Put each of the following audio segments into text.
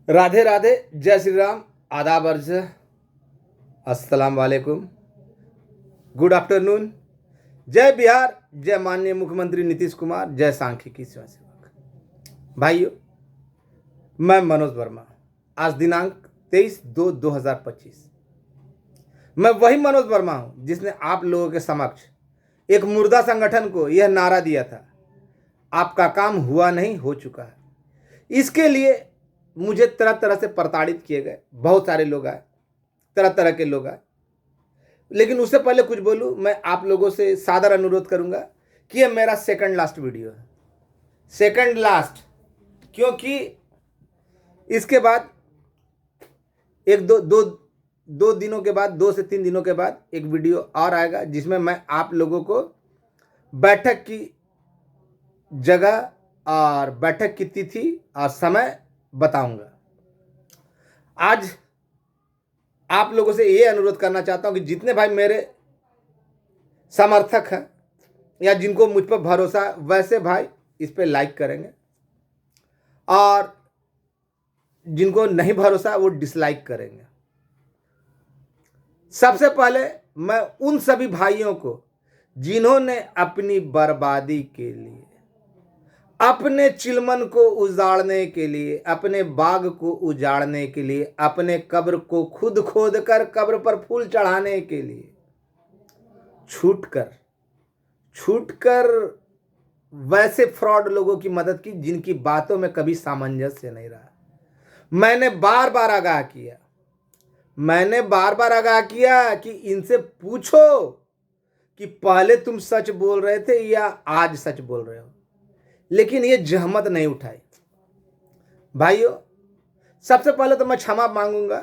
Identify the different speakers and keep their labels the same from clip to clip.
Speaker 1: राधे राधे, जय श्री राम, आदाब अर्ज, अस्सलाम वालेकुम, गुड आफ्टरनून, जय बिहार, जय माननीय मुख्यमंत्री नीतीश कुमार, जय सांख्यिकी स्वयंसेवक। भाइयों, मैं मनोज वर्मा। आज दिनांक 23/2/2025। मैं वही मनोज वर्मा हूं जिसने आप लोगों के समक्ष एक मुर्दा संगठन को यह नारा दिया था, आपका काम हुआ नहीं, हो चुका है। इसके लिए मुझे तरह तरह से प्रताड़ित किए गए, बहुत सारे लोग आए, तरह तरह के लोग आए। लेकिन उससे पहले कुछ बोलूं, मैं आप लोगों से सादर अनुरोध करूंगा कि यह मेरा सेकंड लास्ट वीडियो है। सेकंड लास्ट क्योंकि इसके बाद एक दो दिनों के बाद, 2 से 3 दिनों के बाद एक वीडियो और आएगा जिसमें मैं आप लोगों को बैठक की जगह और बैठक की तिथि और समय बताऊंगा। आज आप लोगों से ये अनुरोध करना चाहता हूं कि जितने भाई मेरे समर्थक हैं या जिनको मुझ पर भरोसा है, वैसे भाई इस पे लाइक करेंगे, और जिनको नहीं भरोसा वो डिसलाइक करेंगे। सबसे पहले मैं उन सभी भाइयों को जिन्होंने अपनी बर्बादी के लिए, अपने चिलमन को उजाड़ने के लिए, अपने बाग को उजाड़ने के लिए, अपने कब्र को खुद खोद कर कब्र पर फूल चढ़ाने के लिए छूटकर वैसे फ्रॉड लोगों की मदद की जिनकी बातों में कभी सामंजस्य नहीं रहा। मैंने बार बार आगाह किया कि इनसे पूछो कि पहले तुम सच बोल रहे थे या आज सच बोल रहे हो, लेकिन ये जहमत नहीं उठाई। भाइयों, सबसे पहले तो मैं क्षमा मांगूंगा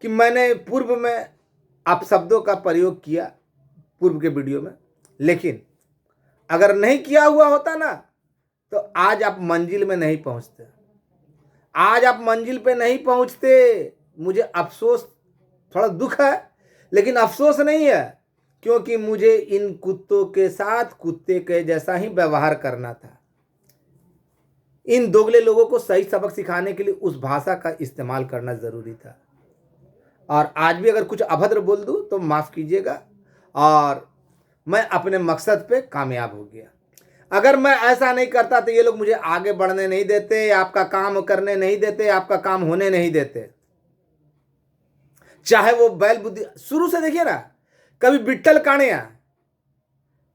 Speaker 1: कि मैंने पूर्व में आप शब्दों का प्रयोग किया पूर्व के वीडियो में, लेकिन अगर नहीं किया हुआ होता ना तो आज आप मंजिल में नहीं पहुंचते। आज आप मंजिल पे नहीं पहुंचते। मुझे अफसोस, थोड़ा दुख है, लेकिन अफसोस नहीं है, क्योंकि मुझे इन कुत्तों के साथ कुत्ते के जैसा ही व्यवहार करना था। इन दोगले लोगों को सही सबक सिखाने के लिए उस भाषा का इस्तेमाल करना जरूरी था। और आज भी अगर कुछ अभद्र बोल दूं तो माफ कीजिएगा, और मैं अपने मकसद पे कामयाब हो गया। अगर मैं ऐसा नहीं करता तो ये लोग मुझे आगे बढ़ने नहीं देते, आपका काम करने नहीं देते, आपका काम होने नहीं देते। चाहे वो बैल बुद्धि, शुरू से देखिए ना, कभी बिट्टल काणिया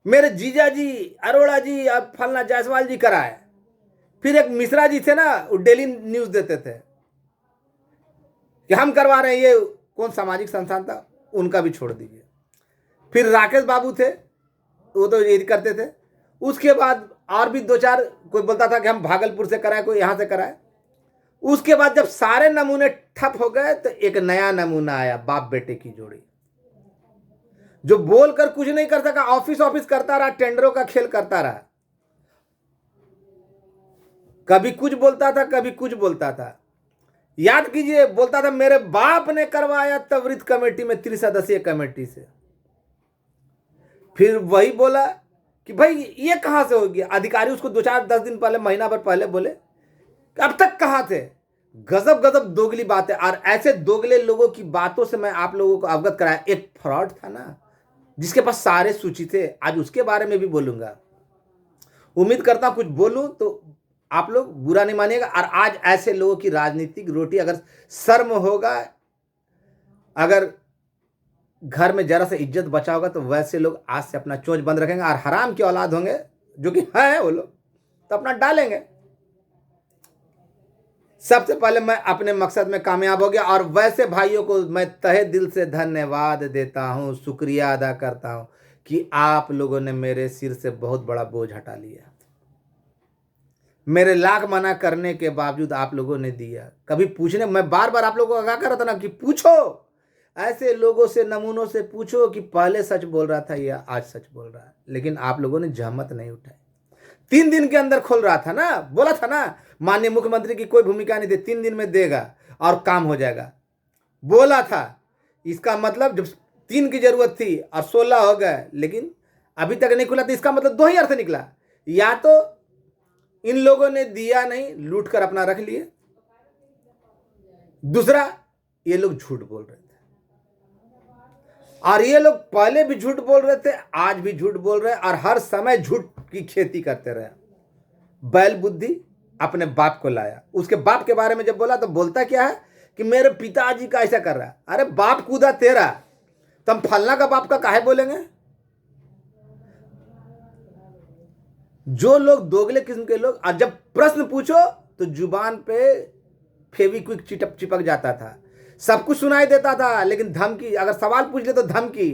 Speaker 1: मेरे जीजा जी, अरोड़ा जी, अब फलना जायसवाल जी कराए, फिर एक मिश्रा जी थे ना, वो डेली न्यूज देते थे कि हम करवा रहे हैं। ये कौन सामाजिक संस्थान था, उनका भी छोड़ दीजिए। फिर राकेश बाबू थे, वो तो ये करते थे। उसके बाद और भी 2-4, कोई बोलता था कि हम भागलपुर से कराए, कोई यहां से कराए। उसके बाद जब सारे नमूने ठप हो गए तो एक नया नमूना आया, बाप बेटे की जोड़ी, जो बोलकर कुछ नहीं कर सका, ऑफिस करता रहा, टेंडरों का खेल करता रहा। कभी कुछ बोलता था, कभी कुछ बोलता था। याद कीजिए, बोलता था मेरे बाप ने करवाया त्वरित कमेटी में, 3 सदस्यीय कमेटी से। फिर वही बोला कि भाई ये कहां से हो गया। अधिकारी उसको 2-4-10 दिन पहले, महीना भर पहले बोले, अब तक कहां थे। गजब गजब दोगली बात है। और ऐसे दोगले लोगों की बातों से मैं आप लोगों को अवगत कराया। एक फ्रॉड था ना, जिसके पास सारे सूची थे, आज उसके बारे में भी बोलूंगा। उम्मीद करता हूं कुछ बोलूं तो आप लोग बुरा नहीं मानिएगा। और आज ऐसे लोगों की राजनीतिक रोटी, अगर शर्म होगा, अगर घर में जरा सा इज्जत बचा होगा, तो वैसे लोग आज से अपना चोंच बंद रखेंगे। और हराम की औलाद होंगे जो कि हैं वो लोग, तो अपना डालेंगे। सबसे पहले मैं अपने मकसद में कामयाब हो गया, और वैसे भाइयों को मैं तहे दिल से धन्यवाद देता हूं, शुक्रिया अदा करता हूं कि आप लोगों ने मेरे सिर से बहुत बड़ा बोझ हटा लिया। मेरे लाख मना करने के बावजूद आप लोगों ने दिया। कभी पूछने, मैं बार बार आप लोगों को आगाह कर रहा था ना कि पूछो, ऐसे लोगों से, नमूनों से पूछो कि पहले सच बोल रहा था या आज सच बोल रहा है। लेकिन आप लोगों ने जहमत नहीं उठाई। 3 दिन के अंदर खोल रहा था ना, बोला था ना, माननीय मुख्यमंत्री की कोई भूमिका नहीं थी, 3 दिन में देगा और काम हो जाएगा, बोला था। इसका मतलब जब 3 की जरूरत थी और 16 हो गए, लेकिन अभी तक नहीं खुला, तो इसका मतलब 2 ही अर्थ निकला। या तो इन लोगों ने दिया नहीं, लूट कर अपना रख लिए, दूसरा, ये लोग झूठ बोल रहे थे, और ये लोग पहले भी झूठ बोल रहे थे, आज भी झूठ बोल रहे हैं, और हर समय झूठ की खेती करते रहे। बैल बुद्धि अपने बाप को लाया। उसके बाप के बारे में जब बोला तो बोलता क्या है कि मेरे पिताजी का ऐसा कर रहा है। अरे बाप कूदा तेरा, तुम फलना का बाप का काहे बोलेंगे? जो लोग दोगले किस्म के लोग, और जब प्रश्न पूछो तो जुबान पे फेविक्विक चिपक जाता था, सब कुछ सुनाई देता था, लेकिन धमकी, अगर सवाल पूछ ले तो धमकी।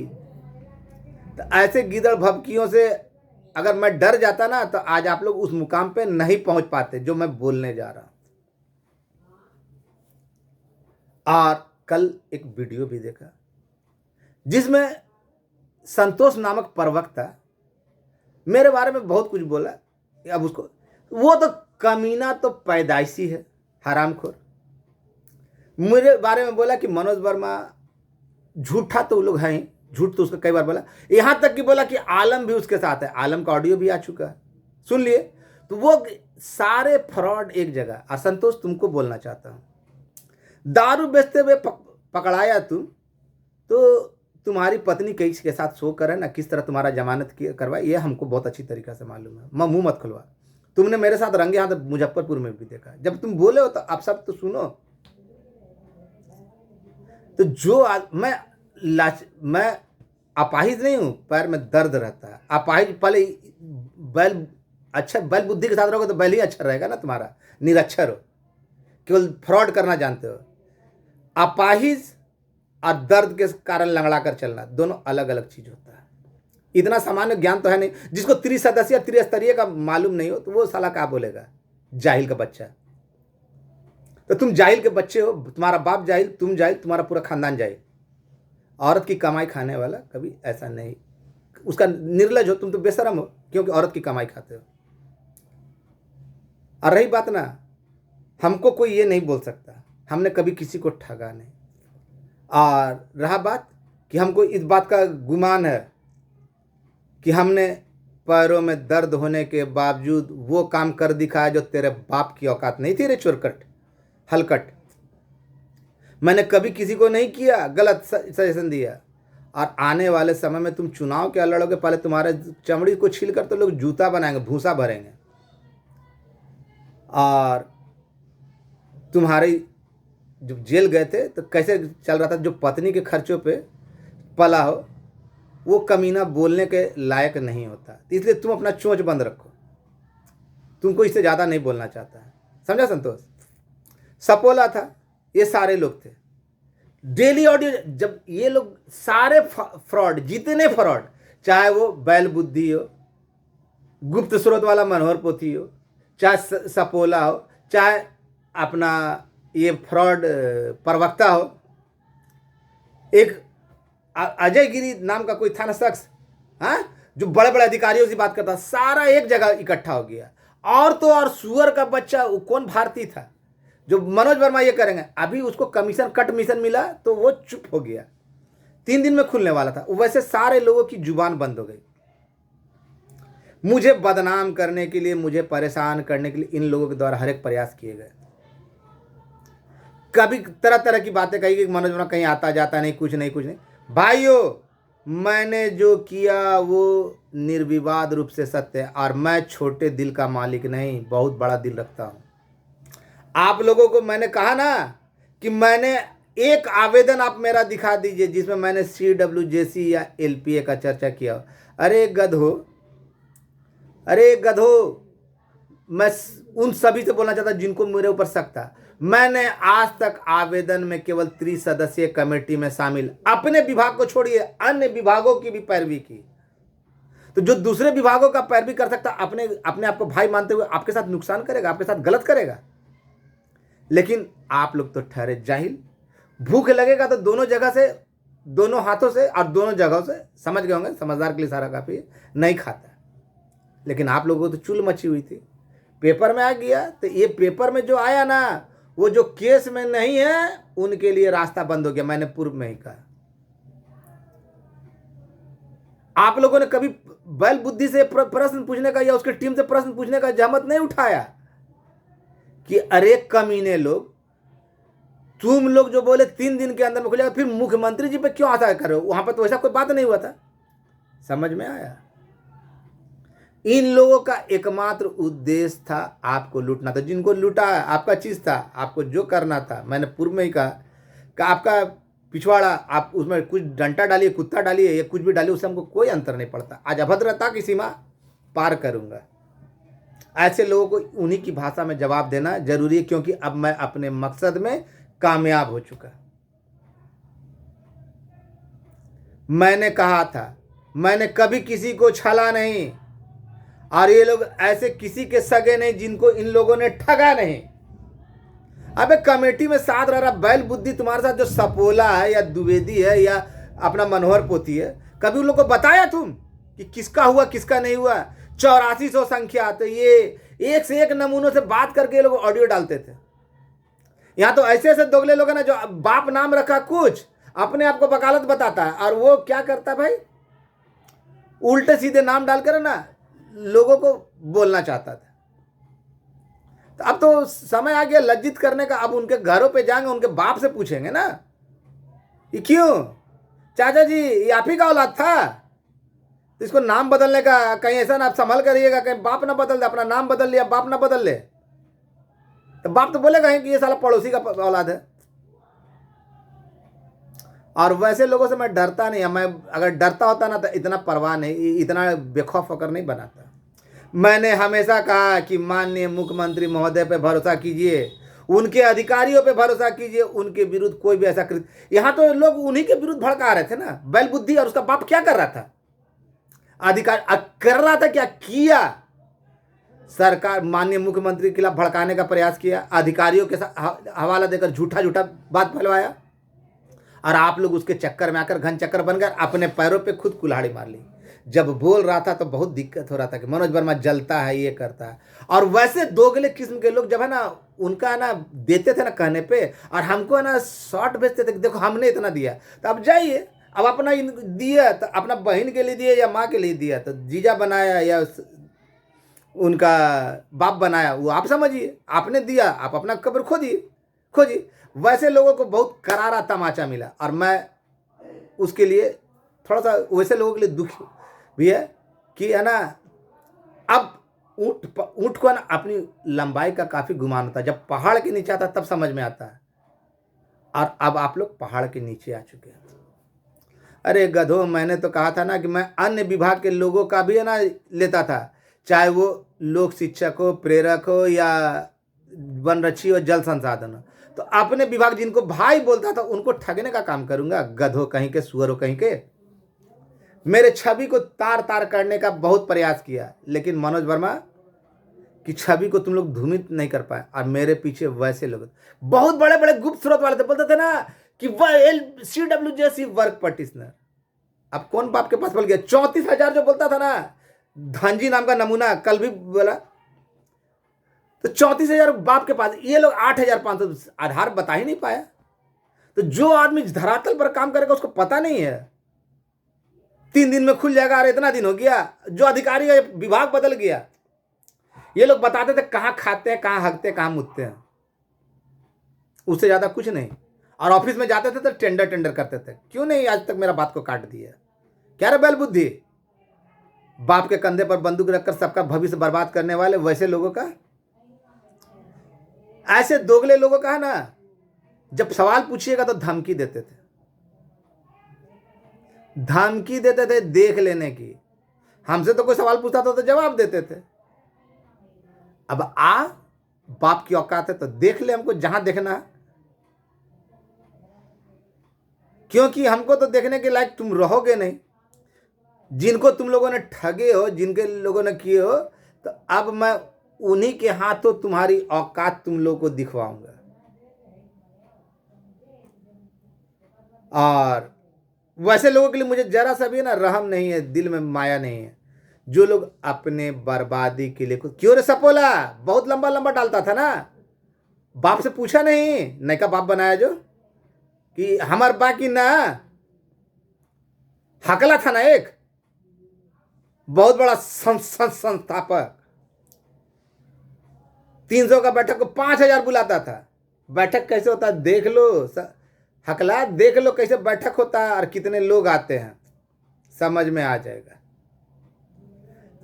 Speaker 1: तो ऐसे गीदड़ भभकियों से अगर मैं डर जाता ना, तो आज आप लोग उस मुकाम पे नहीं पहुंच पाते जो मैं बोलने जा रहा हूं। और कल एक वीडियो भी देखा जिसमें संतोष नामक प्रवक्ता मेरे बारे में बहुत कुछ बोला। अब उसको, वो तो कमीना तो पैदाइशी है, हरामखोर। मेरे बारे में बोला कि मनोज वर्मा झूठा, तो वो लोग हैं, झूठ तो उसका कई बार बोला, यहां तक कि बोला कि आलम भी उसके साथ है। आलम का ऑडियो भी आ चुका है, सुन लिए। तो वो सारे फ्रॉड एक जगह। असंतोष, तुमको बोलना चाहता हूं, दारू बेचते हुए पकड़ाया तुम, तो तुम्हारी पत्नी कई के साथ शो करे ना, किस तरह तुम्हारा जमानत करवाई, ये हमको बहुत अच्छी तरीके से मालूम है। मुंह मत खुलवा। तुमने मेरे साथ रंगे हाथ मुजफ्फरपुर में भी देखा। जब तुम बोले हो तो आप सब तो सुनो। तो जो मैं अपाहिज नहीं हूं, पैर में दर्द रहता है। अपाहिज पहले बैल, अच्छा बैल बुद्धि के साथ रहोगे तो बैल ही अच्छा रहेगा ना तुम्हारा। निरक्षर हो, केवल फ्रॉड करना जानते हो। अपाहिज और दर्द के कारण लंगड़ा कर चलना, दोनों अलग अलग चीज होता है। इतना सामान्य ज्ञान तो है नहीं। जिसको त्रिसदस्यीय त्रिस्तरीय का मालूम नहीं हो तो वो साला क्या बोलेगा, जाहिल का बच्चा। तो तुम जाहिल के बच्चे हो, तुम्हारा बाप जाहिल, तुम जाहिल, तुम्हारा पूरा खानदान जाहिल। औरत की कमाई खाने वाला कभी ऐसा नहीं, उसका निर्लज हो, तुम तो बेशरम हो क्योंकि औरत की कमाई खाते हो। और रही बात ना, हमको कोई ये नहीं बोल सकता, हमने कभी किसी को ठगा नहीं। और रहा बात कि हमको इस बात का गुमान है कि हमने पैरों में दर्द होने के बावजूद वो काम कर दिखाया जो तेरे बाप की औकात नहीं थी रे चोरकट हलकट। मैंने कभी किसी को नहीं किया, गलत सजेशन दिया। और आने वाले समय में तुम चुनाव क्या लड़ोगे, पहले तुम्हारे चमड़ी को छील कर तो लोग जूता बनाएंगे, भूसा भरेंगे। और तुम्हारे जब जेल गए थे तो कैसे चल रहा था, जो पत्नी के खर्चों पे पला हो वो कमीना बोलने के लायक नहीं होता। इसलिए तुम अपना चोंच बंद रखो, तुमको इससे ज़्यादा नहीं बोलना चाहता है, समझा संतोष? सपोला था, ये सारे लोग थे, डेली ऑडियो। जब ये लोग सारे फ्रॉड, जितने फ्रॉड, चाहे वो बैल बुद्धि हो, गुप्त स्रोत वाला मनोहर पोथी हो, चाहे सपोला हो, चाहे अपना ये फ्रॉड प्रवक्ता हो, एक अजय गिरी नाम का कोई था ना शख्स, हाँ, जो बड़े बड़े अधिकारियों से बात करता, सारा एक जगह इकट्ठा हो गया। और तो और सुअर का बच्चा, वो कौन भारती था जो मनोज वर्मा ये करेंगे, अभी उसको कमीशन कट मिशन मिला तो वो चुप हो गया। 3 दिन में खुलने वाला था। वैसे सारे लोगों की जुबान बंद हो गई। मुझे बदनाम करने के लिए, मुझे परेशान करने के लिए इन लोगों के द्वारा हर एक प्रयास किए गए। कभी तरह तरह की बातें कही कि मनोज वर्मा कहीं आता जाता नहीं, कुछ नहीं कुछ नहीं। भाइयों, मैंने जो किया वो निर्विवाद रूप से सत्य है, और मैं छोटे दिल का मालिक नहीं, बहुत बड़ा दिल रखता हूं। आप लोगों को मैंने कहा ना कि मैंने एक आवेदन आप मेरा दिखा दीजिए जिसमें मैंने CWJC या LPA का चर्चा किया। अरे गधो, मैं उन सभी से बोलना चाहता जिनको मेरे ऊपर शक था। मैंने आज तक आवेदन में केवल त्रिसदस्यीय कमेटी में शामिल, अपने विभाग को छोड़िए अन्य विभागों की भी पैरवी की। तो जो दूसरे विभागों का पैरवी कर सकता, अपने आप को भाई मानते हुए आपके साथ नुकसान करेगा, आपके साथ गलत करेगा। लेकिन आप लोग तो ठहरे जाहिल। भूख लगेगा तो दोनों जगह से, दोनों हाथों से और दोनों जगहों से, समझ गए होंगे, समझदार के लिए सारा काफी है, नहीं खाता। लेकिन आप लोगों को तो चुल मची हुई थी, पेपर में आ गया। तो ये पेपर में जो आया ना, वो जो केस में नहीं है उनके लिए रास्ता बंद हो गया। मैंने पूर्व में ही कहा, आप लोगों ने कभी बैल बुद्धि से प्रश्न पूछने का या उसके टीम से प्रश्न पूछने का जहमत नहीं उठाया कि अरे कमीने लोग, तुम लोग जो बोले 3 दिन के अंदर में खुलेगा, फिर मुख्यमंत्री जी पे क्यों आशा कर रहे हो? वहां पर तो ऐसा कोई बात नहीं हुआ था। समझ में आया? इन लोगों का एकमात्र उद्देश्य था आपको लूटना था। जिनको लूटा आपका चीज था, आपको जो करना था, मैंने पूर्व में ही कहा कि आपका पिछवाड़ा, आप उसमें कुछ डंटा डालिए, कुत्ता डालिए या कुछ भी डालिए, उससे हमको कोई अंतर नहीं पड़ता। आज अभद्रता की सीमा पार करूंगा। ऐसे लोगों को उन्हीं की भाषा में जवाब देना जरूरी है, क्योंकि अब मैं अपने मकसद में कामयाब हो चुका। मैंने कहा था, मैंने कभी किसी को छला नहीं, और ये लोग ऐसे किसी के सगे नहीं जिनको इन लोगों ने ठगा नहीं। अबे कमेटी में साथ रह रहा बैल बुद्धि तुम्हारे साथ जो सपोला है या द्विवेदी है या अपना मनोहर पोती है, कभी उन लोग को बताया तुम कि किसका हुआ किसका नहीं हुआ? 8400 संख्या। तो ये एक से एक नमूनों से बात करके ये लोग ऑडियो डालते थे। यहाँ तो ऐसे ऐसे दोगले लोग हैं ना, जो बाप नाम रखा कुछ, अपने आप को वकालत बताता है, और वो क्या करता है भाई, उल्टे सीधे नाम डालकर ना लोगों को बोलना चाहता था। तो अब तो समय आ गया लज्जित करने का। अब उनके घरों पे जाएंगे, उनके बाप से पूछेंगे ना, ये क्यों चाचा जी, ये आप ही का औलाद था? तो इसको नाम बदलने का कहीं ऐसा ना आप संभल करिएगा, कहीं बाप ना बदल दे, अपना नाम बदल लिया, बाप ना बदल ले। तो बाप तो बोलेगा ही कि ये साला पड़ोसी का औलाद है। और वैसे लोगों से मैं डरता नहीं। मैं अगर डरता होता ना तो इतना परवाह नहीं, इतना बेखौफ होकर नहीं बनाता। मैंने हमेशा कहा कि माननीय मुख्यमंत्री महोदय पे भरोसा कीजिए, उनके अधिकारियों पे भरोसा कीजिए, उनके विरुद्ध कोई भी ऐसा कृत्य। यहाँ तो लोग उन्हीं के विरुद्ध भड़का रहे थे ना, बैल बुद्धि। और उसका बाप क्या कर रहा था? अधिकार कर रहा था, क्या किया? सरकार माननीय मुख्यमंत्री के खिलाफ भड़काने का प्रयास किया, अधिकारियों के साथ हवाला देकर झूठा झूठा बात फैलवाया, और आप लोग उसके चक्कर में आकर घन चक्कर बनकर अपने पैरों पे खुद कुल्हाड़ी मार ली। जब बोल रहा था तो बहुत दिक्कत हो रहा था कि मनोज वर्मा जलता है, ये करता है। और वैसे दोगले किस्म के लोग जब है ना, उनका ना देते थे ना कहने पे, और हमको है ना शॉर्ट भेजते थे कि देखो हमने इतना दिया, तो अब जाइए, अब अपना दिया तो अपना बहन के लिए दिया या माँ के लिए दिया, तो जीजा बनाया या उनका बाप बनाया, वो आप समझिए। आपने दिया, आप अपना कब्र खोजिए। वैसे लोगों को बहुत करारा तमाचा मिला, और मैं उसके लिए थोड़ा सा वैसे लोगों के लिए दुखी भी है कि है ना, अब ऊंट को ना अपनी लंबाई का काफी गुमान होता है। जब पहाड़ के नीचे आता तब समझ में आता है, और अब आप लोग पहाड़ के नीचे आ चुके हैं। अरे गधो, मैंने तो कहा था ना कि मैं अन्य विभाग के लोगों का भी है ना लेता था, चाहे वो लोक शिक्षक हो, प्रेरक हो, या वनरक्षी हो, जल संसाधन हो। तो अपने विभाग जिनको भाई बोलता था उनको ठगने का काम करूंगा? गधो कहीं के, सुअर हो कहीं के। मेरे छवि को तार तार करने का बहुत प्रयास किया, लेकिन मनोज वर्मा की छवि को तुम लोग धूमित नहीं कर पाए। और मेरे पीछे वैसे लोग बहुत बड़े बड़े गुप्त स्रोत वाले थे, बोलते थे ना कि CWJC वर्क पटिशनर। अब कौन बाप के पास बोल गया? 34,000 जो बोलता था ना, धांजी नाम का नमूना कल भी बोला, तो 34,000 बाप के पास, ये लोग 8,500 आधार बता ही नहीं पाया। तो जो आदमी धरातल पर काम करेगा उसको पता नहीं है 3 दिन में खुल जाएगा। अरे इतना दिन हो गया, जो अधिकारी का विभाग बदल गया। ये लोग बताते थे कहाँ खाते हैं, कहाँ हगते हैं, कहाँ मुतते हैं, उससे ज्यादा कुछ नहीं। और ऑफिस में जाते थे तो टेंडर करते थे। क्यों नहीं आज तक मेरा बात को काट दिया? क्या रे बैल बुद्धि, बाप के कंधे पर बंदूक रखकर सबका भविष्य बर्बाद करने वाले वैसे लोगों का, ऐसे दोगले लोगों का है ना, जब सवाल पूछिएगा तो धमकी देते थे, देख लेने की। हमसे तो कोई सवाल पूछता था तो जवाब देते थे। अब बाप की औकात है तो देख ले हमको जहां देखना है, क्योंकि हमको तो देखने के लायक तुम रहोगे नहीं। जिनको तुम लोगों ने ठगे हो, जिनके लोगों ने किए हो, तो अब मैं उन्हीं के हाथों तुम्हारी औकात तुम लोगों को दिखवाऊंगा। और वैसे लोगों के लिए मुझे जरा सा भी ना रहम नहीं है, दिल में माया नहीं है, जो लोग अपने बर्बादी के लिए क्यों रे सपोला बहुत लंबा लंबा डालता था ना, बाप से पूछा नहीं, नयका बाप बनाया जो कि हमार बाकी ना हकला था ना, एक बहुत बड़ा संस्थापक 300 का बैठक को 5,000 बुलाता था। बैठक कैसे होता है देख लो, हकला देख लो कैसे बैठक होता है और कितने लोग आते हैं, समझ में आ जाएगा।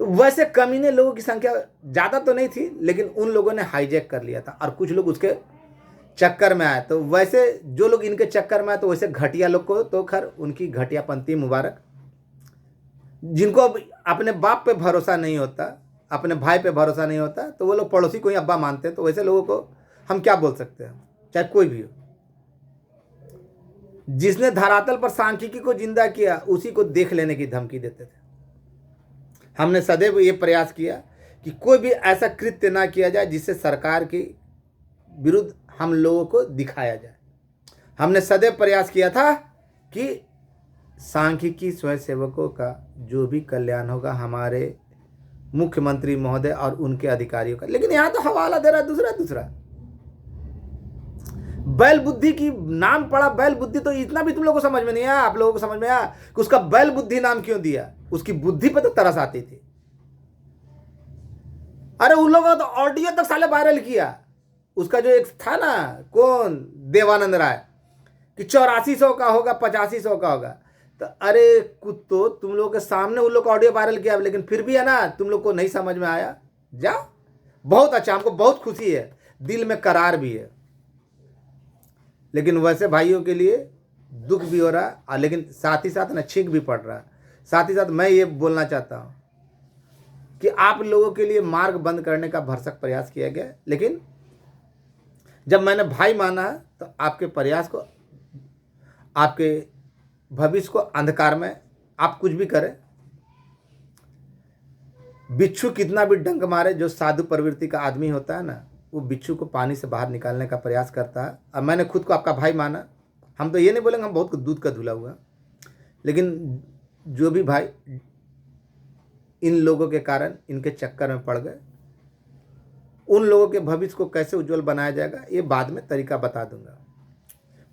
Speaker 1: तो वैसे कमीने लोगों की संख्या ज़्यादा तो नहीं थी, लेकिन उन लोगों ने हाईजैक कर लिया था और कुछ लोग उसके चक्कर में आए। तो वैसे जो लोग इनके चक्कर में आए तो वैसे घटिया लोग को तो खैर उनकी घटियापंथी मुबारक। जिनको अब अपने बाप पे भरोसा नहीं होता, अपने भाई पे भरोसा नहीं होता, तो वो लोग पड़ोसी को ही अब्बा मानते हैं। तो वैसे लोगों को हम क्या बोल सकते हैं, चाहे कोई भी हो। जिसने धरातल पर सांख्यिकी को जिंदा किया उसी को देख लेने की धमकी देते थे। हमने सदैव ये प्रयास किया कि कोई भी ऐसा कृत्य ना किया जाए जिससे सरकार के विरुद्ध हम लोगों को दिखाया जाए। हमने सदैव प्रयास किया था कि सांख्यिकी स्वयंसेवकों का जो भी कल्याण होगा हमारे मुख्यमंत्री महोदय और उनके अधिकारियों का। लेकिन यहां तो हवाला दे रहा दूसरा बैल बुद्धि की नाम पड़ा। बैल बुद्धि तो इतना भी तुम लोगों को समझ में नहीं आया, आप लोगों को समझ में आया कि उसका बैल बुद्धि नाम क्यों दिया? उसकी बुद्धि पे तो तरस आती थी। अरे उन लोगों ने तो ऑडियो तक साले वायरल किया। उसका जो एक था ना, कौन, देवानंद राय, कि 8400 का होगा, 8500 का होगा। तो अरे कुत्तो, तुम लोगों के सामने उन लोग ऑडियो वायरल किया, लेकिन फिर भी है ना, तुम लोग को नहीं समझ में आया। जा, बहुत अच्छा, हमको बहुत खुशी है, दिल में करार भी है। लेकिन वैसे भाइयों के लिए दुख भी हो रहा है, लेकिन साथ ही साथ ना छींक भी पड़ रहा है। साथ ही साथ मैं ये बोलना चाहता हूँ कि आप लोगों के लिए मार्ग बंद करने का भरसक प्रयास किया गया। लेकिन जब मैंने भाई माना तो आपके प्रयास को, आपके भविष्य को अंधकार में आप कुछ भी करें, बिच्छू कितना भी डंक मारे, जो साधु प्रवृत्ति का आदमी होता है ना, वो बिच्छू को पानी से बाहर निकालने का प्रयास करता है। और मैंने खुद को आपका भाई माना। हम तो ये नहीं बोलेंगे हम बहुत दूध का धुला हुआ, लेकिन जो भी भाई इन लोगों के कारण इनके चक्कर में पड़ गए, उन लोगों के भविष्य को कैसे उज्जवल बनाया जाएगा ये बाद में तरीका बता दूंगा।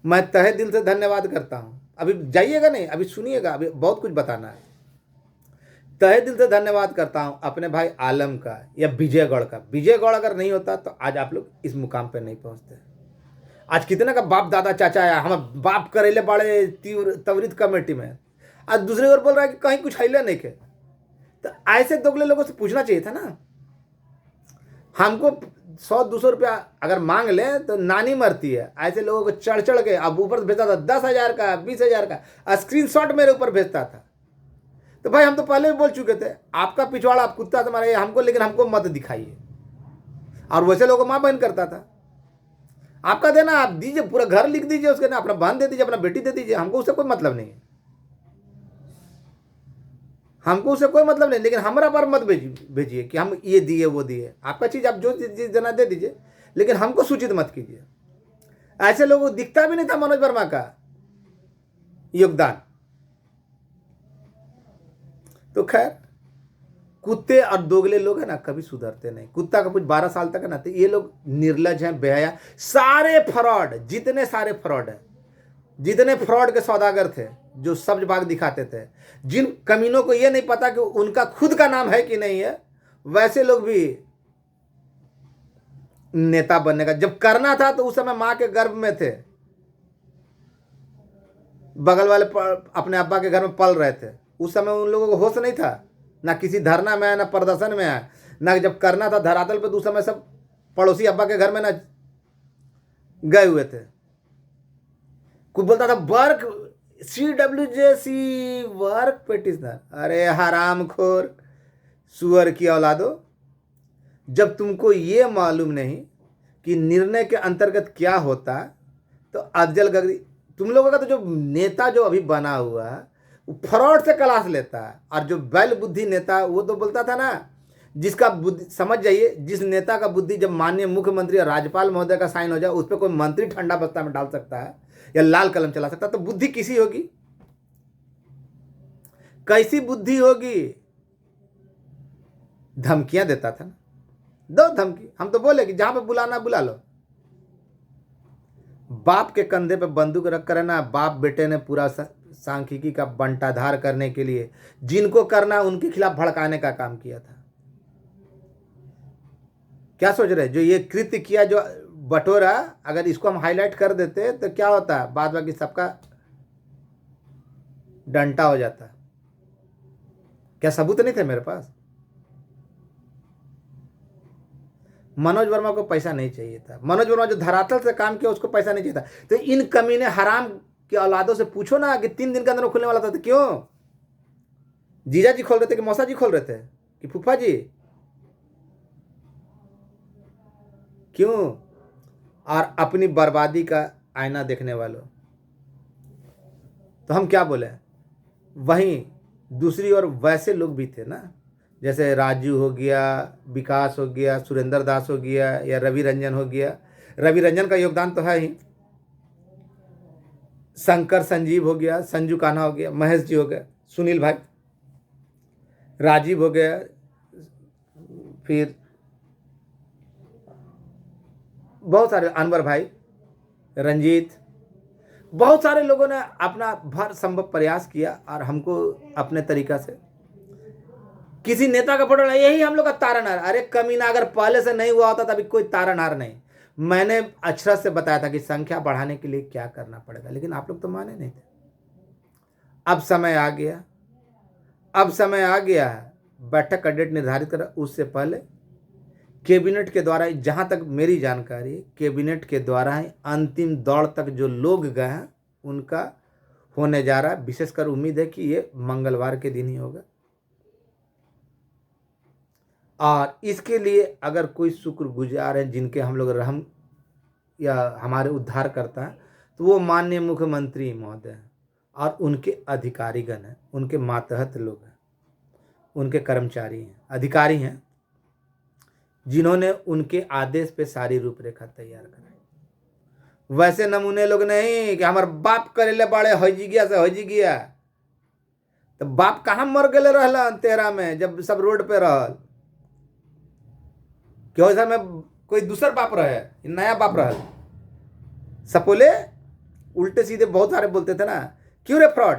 Speaker 1: मैं तहे दिल से धन्यवाद करता हूँ। अभी जाइएगा नहीं, अभी सुनिएगा, अभी बहुत कुछ बताना है। तहे दिल से धन्यवाद करता हूँ अपने भाई आलम का या विजयगढ़ का। विजयगढ़ अगर नहीं होता तो आज आप लोग इस मुकाम पे नहीं पहुँचते। आज कितने का बाप दादा चाचा आया, हम बाप करेले बड़े तीव्र त्वरित कमेटी में, आज दूसरी ओर बोल रहा है कि कहीं कुछ हैले नहीं के। तो ऐसे दोगले लोगों से पूछना चाहिए था ना। हमको 100-200 रुपया अगर मांग ले तो नानी मरती है। ऐसे लोगों को चढ़ के अब ऊपर भेजता था 10,000 का, 20,000 का स्क्रीनशॉट मेरे ऊपर भेजता था। तो भाई हम तो पहले भी बोल चुके थे, आपका पिछवाड़ा आप कुत्ता से मारे हमको, लेकिन हमको मत दिखाइए। और वैसे लोगों को माँ बहन करता था। आपका देना आप दीजिए, पूरा घर लिख दीजिए उसके ना, अपना बहन दे दीजिए, अपना बेटी दे दीजिए, हमको उससे कोई मतलब नहीं है। हमको उससे कोई मतलब नहीं, लेकिन हमारा पर मत भेजिए कि हम ये दिए वो दिए। आपका चीज़ आप जो चीज़ देना दे दीजिए, लेकिन हमको सूचित मत कीजिए। ऐसे लोगों को दिखता भी नहीं था मनोज वर्मा का योगदान। तो खैर, कुत्ते और दोगले लोग है ना कभी सुधरते नहीं। कुत्ता का कुछ 12 साल तक है ना, तो ये लोग निर्लज हैं, बेहया। सारे फ्रॉड, जितने सारे फ्रॉड है, जितने फ्रॉड के सौदागर थे जो सब्ज बाग दिखाते थे, जिन कमीनों को ये नहीं पता कि उनका खुद का नाम है कि नहीं है, वैसे लोग भी नेता बनने का जब करना था तो उस समय मां के गर्भ में थे, बगल वाले अपने अब्बा के घर में पल रहे थे। उस समय उन लोगों को होश नहीं था, ना किसी धरना में आया, ना प्रदर्शन में आया, ना जब करना था धरातल पे, तो उस समय सब पड़ोसी अब्बा के घर में ना गए हुए थे। कुछ बोलता था वर्क CWJC वर्क पेटिशनर। अरे हरामखोर सुअर की औलादो, जब तुमको ये मालूम नहीं कि निर्णय के अंतर्गत क्या होता, तो अफजल गगरी, तुम लोगों का तो जो नेता जो अभी बना हुआ है वो फ्रॉड से क्लास लेता है। और जो बैल बुद्धि नेता, वो तो बोलता था ना, जिसका बुद्धि, समझ जाइए, जिस नेता का बुद्धि जब माननीय मुख्यमंत्री और राज्यपाल महोदय का साइन हो जाए, उस पर कोई मंत्री ठंडा बस्ता में डाल सकता है या लाल कलम चला सकता है, तो बुद्धि किसी होगी, कैसी बुद्धि होगी। धमकियां देता था ना, दो धमकी, हम तो बोले कि जहां पे बुलाना बुला लो। बाप के कंधे पे बंदूक रख कर ना, बाप बेटे ने पूरा सांख्यिकी का बंटाधार करने के लिए जिनको करना उनके खिलाफ भड़काने का काम किया था। क्या सोच रहे, जो ये कृत्य किया, जो बटोरा, अगर इसको हम हाईलाइट कर देते तो क्या होता, बाद बाकी सबका डंटा हो जाता। क्या सबूत नहीं थे मेरे पास? मनोज वर्मा को पैसा नहीं चाहिए था। मनोज वर्मा जो धरातल से काम किया उसको पैसा नहीं चाहिए था। तो इन कमीने हराम के औलादों से पूछो ना कि 3 दिन के अंदर खुलने वाला था, तो क्यों जीजा जी खोल रहे थे कि मौसा जी खोल रहे थे कि फूफा जी, क्यों? और अपनी बर्बादी का आईना देखने वालों, तो हम क्या बोले? वहीं दूसरी ओर वैसे लोग भी थे ना, जैसे राजू हो गया, विकास हो गया, सुरेंद्र दास हो गया, या रवि रंजन हो गया। रवि रंजन का योगदान तो है ही, शंकर संजीव हो गया, संजू कान्हा हो गया, महेश जी हो गए, सुनील भाई, राजीव हो गया, फिर बहुत सारे, अनवर भाई, रंजीत, बहुत सारे लोगों ने अपना भर संभव प्रयास किया और हमको अपने तरीका से किसी नेता का फोटो, यही हम लोग का तारनहार। अरे कमीना, अगर पहले से नहीं हुआ होता तभी कोई तारनहार नहीं। मैंने अक्षरत से बताया था कि संख्या बढ़ाने के लिए क्या करना पड़ेगा, लेकिन आप लोग तो माने नहीं थे। अब समय आ गया, अब समय आ गया है, बैठक का डेट निर्धारित करा। उससे पहले कैबिनेट के द्वारा, जहां तक मेरी जानकारी, कैबिनेट के द्वारा ही अंतिम दौड़ तक जो लोग गए हैं उनका होने जा रहा है। विशेषकर उम्मीद है कि ये मंगलवार के दिन ही होगा। और इसके लिए अगर कोई शुक्रगुजार है जिनके हम लोग रहम या हमारे उद्धार करता है, तो वो माननीय मुख्यमंत्री महोदय हैं और उनके अधिकारीगण हैं, उनके मातहत लोग हैं, उनके कर्मचारी हैं, अधिकारी हैं, जिन्होंने उनके आदेश पे सारी रूपरेखा तैयार कराई। वैसे नमूने लोग नहीं कि हमार बाप करेले बड़े हजी गया से हजी गया। तो बाप कहाँ मर गए रहलन 13 में, जब सब रोड पे रहल? क्यों ऐसा में कोई दूसर बाप रहे, नया बाप रहल? सपोले उल्टे सीधे बहुत सारे बोलते थे ना, क्यों रे फ्रॉड,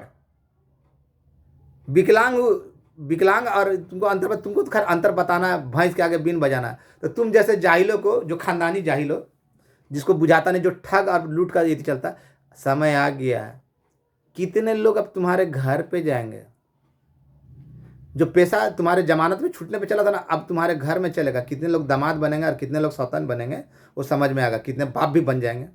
Speaker 1: विकलांग विकलांग, और तुमको तो खैर अंतर बताना है, भैंस के आगे बीन बजाना। तो तुम जैसे जाहिलों को, जो खानदानी जाहिलो, जिसको बुझाता नहीं, जो ठग और लूट का ये चलता, समय आ गया है। कितने लोग अब तुम्हारे घर पे जाएंगे? जो पैसा तुम्हारे जमानत में छूटने पे चला था ना, अब तुम्हारे घर में चलेगा। कितने लोग दामाद बनेंगे और कितने लोग सौतन बनेंगे वो समझ में आएगा। कितने बाप भी बन जाएंगे,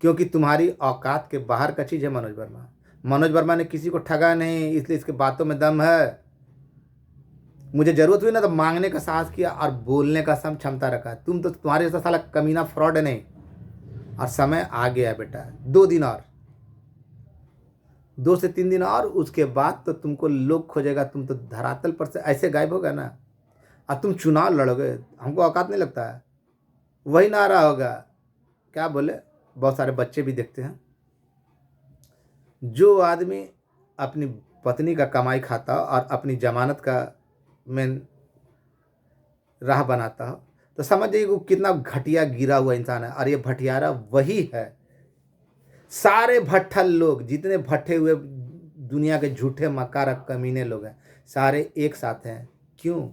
Speaker 1: क्योंकि तुम्हारी औकात के बाहर का चीज़ है मनोज वर्मा। मनोज वर्मा ने किसी को ठगा नहीं, इसलिए इसके बातों में दम है। मुझे जरूरत हुई ना तो मांगने का साहस किया और बोलने का सम क्षमता रखा। तुम तो, तुम्हारे जैसा साला कमीना फ्रॉड नहीं। और समय आ गया है बेटा, 2 दिन और, 2 से 3 दिन और, उसके बाद तो तुमको लोग खोजेगा। तुम तो धरातल पर से ऐसे गायब होगा ना, और तुम चुनाव लड़ोगे, हमको औकात नहीं लगता है। वही नारा होगा, क्या बोले, बहुत सारे बच्चे भी देखते हैं, जो आदमी अपनी पत्नी का कमाई खाता और अपनी जमानत का मेन राह बनाता हो, तो समझ जाइए वो कितना घटिया गिरा हुआ इंसान है। और ये भटियारा वही है। सारे भट्ठल लोग, जितने भट्टे हुए दुनिया के झूठे मक्कार कमीने लोग हैं, सारे एक साथ हैं। क्यों?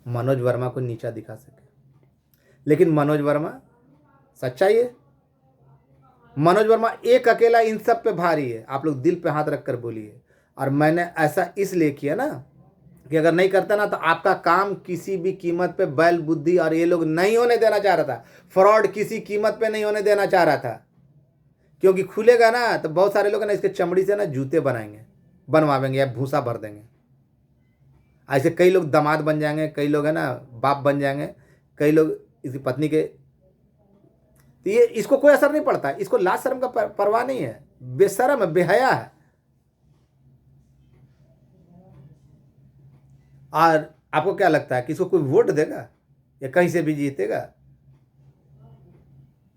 Speaker 1: मनोज वर्मा को नीचा दिखा सके। लेकिन मनोज वर्मा, सच्चाई है, मनोज वर्मा एक अकेला इन सब पे भारी है। आप लोग दिल पे हाथ रख कर बोलिए। और मैंने ऐसा इसलिए किया ना कि अगर नहीं करता ना तो आपका काम किसी भी कीमत पे बैल बुद्धि और ये लोग नहीं होने देना चाह रहा था। फ्रॉड किसी कीमत पे नहीं होने देना चाह रहा था, क्योंकि खुलेगा ना तो बहुत सारे लोग ना इसके चमड़ी से ना जूते बनाएंगे, बनवाएंगे या भूसा भर देंगे। ऐसे कई लोग दामाद बन जाएंगे, कई लोग है ना बाप बन जाएंगे, कई लोग इसकी पत्नी के, तो ये इसको कोई असर नहीं पड़ता। इसको लाज शर्म का परवाह नहीं है, बेशर्म है, बेहया है। और आपको क्या लगता है कि इसको कोई वोट देगा या कहीं से भी जीतेगा?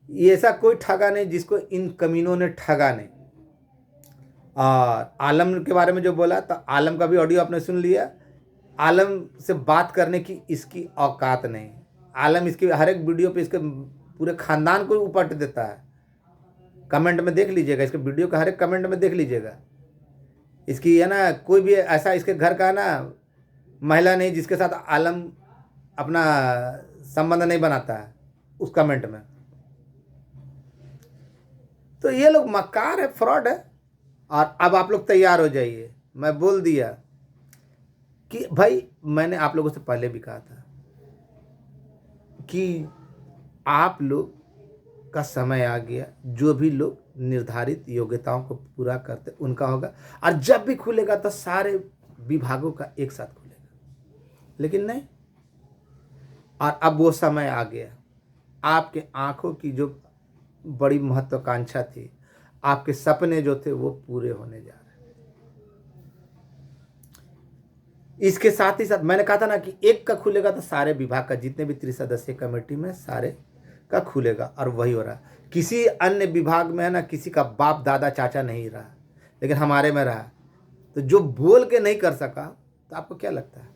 Speaker 1: ये ऐसा कोई ठगा नहीं जिसको इन कमीनों ने ठगा नहीं। और आलम के बारे में जो बोला, तो आलम का भी ऑडियो आपने सुन लिया। आलम से बात करने की इसकी औकात नहीं। आलम इसकी हर एक वीडियो पे इसके पूरे खानदान को उपट देता है। कमेंट में देख लीजिएगा, इसके वीडियो का हर एक कमेंट में देख लीजिएगा। इसकी है ना, कोई भी ऐसा इसके घर का ना महिला नहीं जिसके साथ आलम अपना संबंध नहीं बनाता है। उस कमेंट में। तो ये लोग मक्कार है, फ्रॉड है। और अब आप लोग तैयार हो जाइए। मैं बोल दिया कि भाई, मैंने आप लोगों से पहले भी कहा था कि आप लोग का समय आ गया, जो भी लोग निर्धारित योग्यताओं को पूरा करते उनका होगा, और जब भी खुलेगा तो सारे विभागों का एक साथ खुलेगा। लेकिन नहीं, और अब वो समय आ गया। आपके आंखों की जो बड़ी महत्वाकांक्षा थी, आपके सपने जो थे, वो पूरे होने जा रहे हैं। इसके साथ ही साथ मैंने कहा था ना कि एक का खुलेगा तो सारे विभाग का, जितने भी त्रिसदस्यीय कमेटी में सारे का खुलेगा, और वही हो रहा। किसी अन्य विभाग में है ना, किसी का बाप दादा चाचा नहीं रहा, लेकिन हमारे में रहा। तो जो बोल के नहीं कर सका, तो आपको क्या लगता है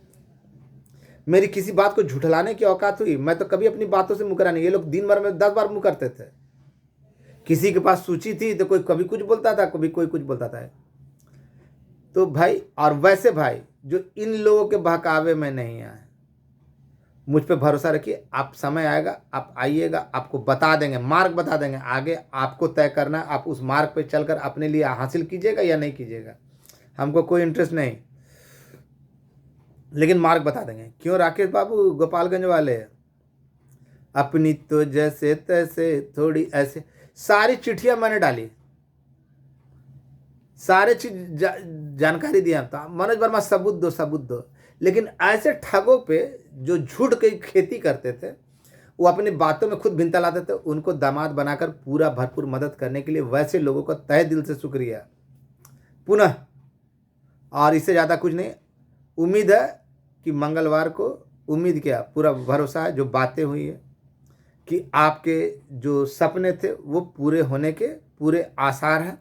Speaker 1: मेरी किसी बात को झुठलाने की औकात हुई? मैं तो कभी अपनी बातों से मुकरा नहीं। ये लोग दिन भर में 10 बार मुकरते थे। किसी के पास सूची थी तो कोई कभी कुछ बोलता था, कभी कोई कुछ बोलता था। तो भाई, और वैसे भाई जो इन लोगों के बहकावे में नहीं आए, मुझ पे भरोसा रखिए। आप समय आएगा, आप आइएगा, आपको बता देंगे, मार्ग बता देंगे। आगे आपको तय करना, आप उस मार्ग पे चलकर अपने लिए हासिल कीजिएगा या नहीं कीजिएगा, हमको कोई इंटरेस्ट नहीं, लेकिन मार्ग बता देंगे। क्यों राकेश बाबू गोपालगंज वाले, अपनी तो जैसे तैसे थोड़ी ऐसे, सारी चिट्ठियां मैंने डाली, सारे चीज जानकारी दिया था। मनोज वर्मा सबूत दो, सबूत दो। लेकिन ऐसे ठगों पे जो झूठ की खेती करते थे, वो अपनी बातों में खुद भिन्नता लाते थे, उनको दामाद बनाकर पूरा भरपूर मदद करने के लिए वैसे लोगों को तहे दिल से शुक्रिया पुनः। और इससे ज़्यादा कुछ नहीं। उम्मीद है कि मंगलवार को, उम्मीद क्या, पूरा भरोसा है, जो बातें हुई है कि आपके जो सपने थे वो पूरे होने के पूरे आसार हैं।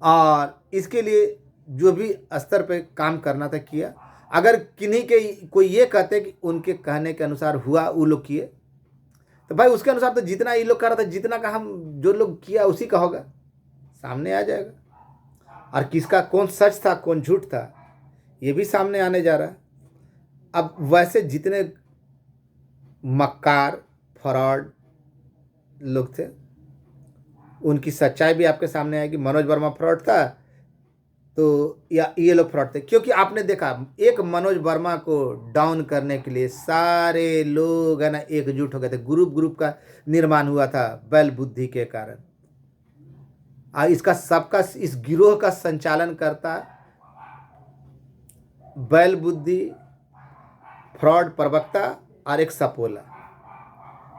Speaker 1: और इसके लिए जो भी स्तर पे काम करना था किया। अगर किन्हीं के कोई ये कहते कि उनके कहने के अनुसार हुआ, वो लोग किए, तो भाई उसके अनुसार तो जितना ये लोग कर रहा था, जितना का हम जो लोग किया उसी का होगा, सामने आ जाएगा। और किसका कौन सच था कौन झूठ था, ये भी सामने आने जा रहा है। अब वैसे जितने मक्कार फ्रॉड लोग थे, उनकी सच्चाई भी आपके सामने आएगी। मनोज वर्मा फ्रॉड था तो या ये लोग फ्रॉड थे, क्योंकि आपने देखा एक मनोज वर्मा को डाउन करने के लिए सारे लोग है ना एकजुट हो गए थे। ग्रुप ग्रुप का निर्माण हुआ था बैल बुद्धि के कारण। इसका सबका, इस गिरोह का संचालन करता बैल बुद्धि, फ्रॉड प्रवक्ता और एक सपोला।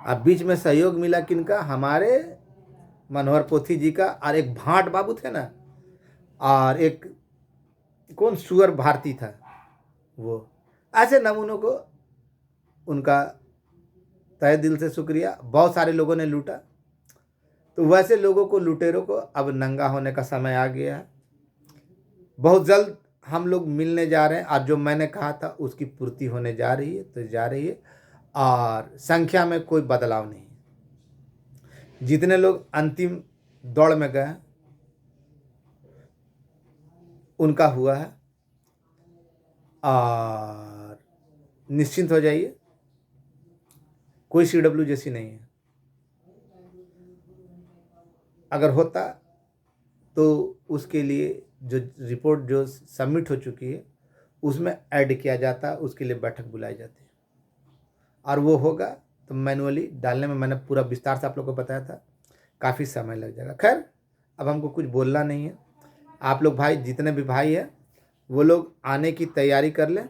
Speaker 1: अब बीच में सहयोग मिला किनका? हमारे मनोहर पोथी जी का, और एक भाट बाबू थे ना, और एक कौन सुअर भारती था वो। ऐसे नमूनों को उनका तहे दिल से शुक्रिया। बहुत सारे लोगों ने लूटा, तो वैसे लोगों को, लुटेरों को अब नंगा होने का समय आ गया है। बहुत जल्द हम लोग मिलने जा रहे हैं, और जो मैंने कहा था उसकी पूर्ति होने जा रही है, तो जा रही है। और संख्या में कोई बदलाव नहीं। जितने लोग अंतिम दौड़ में गए उनका हुआ है, और निश्चिंत हो जाइए, कोई CW जैसी नहीं है। अगर होता तो उसके लिए जो रिपोर्ट जो सबमिट हो चुकी है उसमें ऐड किया जाता, उसके लिए बैठक बुलाई जाती है, और वो होगा तो मैनुअली डालने में मैंने पूरा विस्तार से आप लोगों को बताया था, काफ़ी समय लग जाएगा। खैर, अब हमको कुछ बोलना नहीं है। आप लोग भाई, जितने भी भाई हैं वो लोग आने की तैयारी कर लें,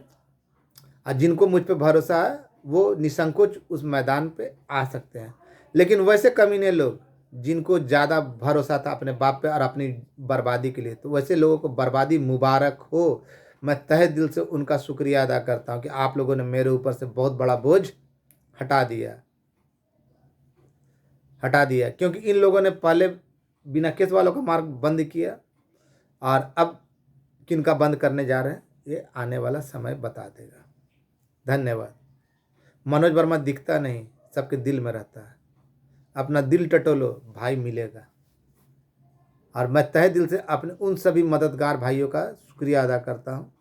Speaker 1: और जिनको मुझ पे भरोसा है वो निसंकोच उस मैदान पे आ सकते हैं। लेकिन वैसे कमीने लोग जिनको ज़्यादा भरोसा था अपने बाप पे और अपनी बर्बादी के लिए, तो वैसे लोगों को बर्बादी मुबारक हो। मैं तहे दिल से उनका शुक्रिया अदा करता हूँ कि आप लोगों ने मेरे ऊपर से बहुत बड़ा बोझ हटा दिया, क्योंकि इन लोगों ने पहले बिना केस वालों का मार्ग बंद किया, और अब किनका बंद करने जा रहे हैं ये आने वाला समय बता देगा। धन्यवाद। मनोज वर्मा दिखता नहीं, सबके दिल में रहता है। अपना दिल टटोलो, भाई मिलेगा। और मैं तहे दिल से अपने उन सभी मददगार भाइयों का शुक्रिया अदा करता हूँ।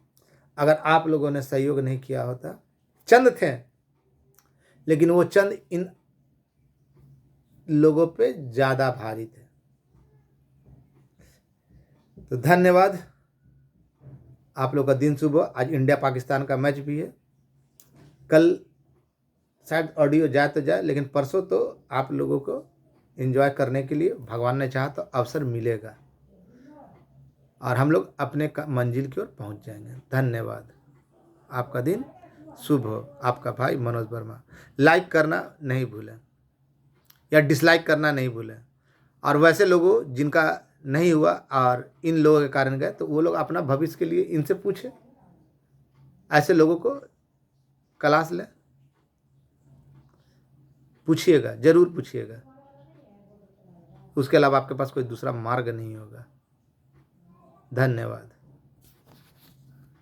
Speaker 1: अगर आप लोगों ने सहयोग नहीं किया होता, चंद थे, लेकिन वो चंद इन लोगों पे ज़्यादा भारी थे। तो धन्यवाद, आप लोग का दिन शुभ हो। आज इंडिया पाकिस्तान का मैच भी है। कल शायद ऑडियो जाए तो जाए, लेकिन परसों तो आप लोगों को एंजॉय करने के लिए भगवान ने चाहा तो अवसर मिलेगा और हम लोग अपने मंजिल की ओर पहुंच जाएंगे। धन्यवाद, आपका दिन शुभ हो। आपका भाई मनोज वर्मा। लाइक करना नहीं भूलें या डिसलाइक करना नहीं भूलें। और वैसे लोगों जिनका नहीं हुआ और इन लोगों के कारण गए, तो वो लोग अपना भविष्य के लिए इनसे पूछें। ऐसे लोगों को क्लास लें, पूछिएगा, जरूर पूछिएगा। उसके अलावा आपके पास कोई दूसरा मार्ग नहीं होगा। धन्यवाद।